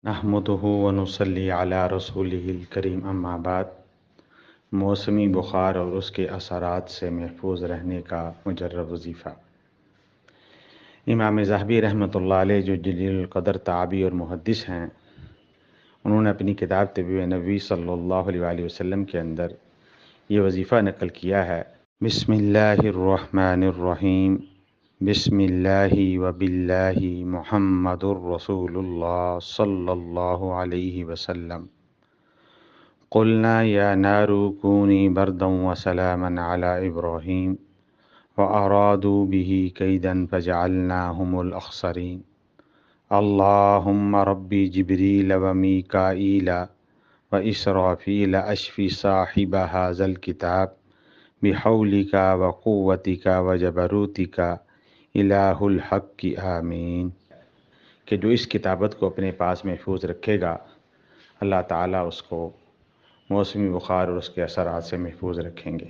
نحمدہ ونصلی علی رسولہ الکریم اما بعد۔ موسمی بخار اور اس کے اثرات سے محفوظ رہنے کا مجرب وظیفہ۔ امام ذہبی رحمۃ اللہ علیہ جو جلیل القدر تابعی اور محدث ہیں، انہوں نے اپنی کتاب طب نبوی صلی اللہ علیہ وآلہ وسلم کے اندر یہ وظیفہ نقل کیا ہے: بسم اللہ الرحمن الرحیم، بسم اللہ وباللہ محمد الرسول اللہ صلی اللہ علیہ وسلم، قلنا یا نار کونی بردا وسلاما علی ابراہیم وارادوا به کیدا فجعلناهم الاخسرین، اللہم رب جبریل ومیکائیل واسرافیل اشفی صاحب ھذا الکتاب بحولک وقوتک وجبروتک الہ الحق آمین۔ کہ جو اس کتابت کو اپنے پاس محفوظ رکھے گا، اللہ تعالیٰ اس کو موسمی بخار اور اس کے اثرات سے محفوظ رکھیں گے۔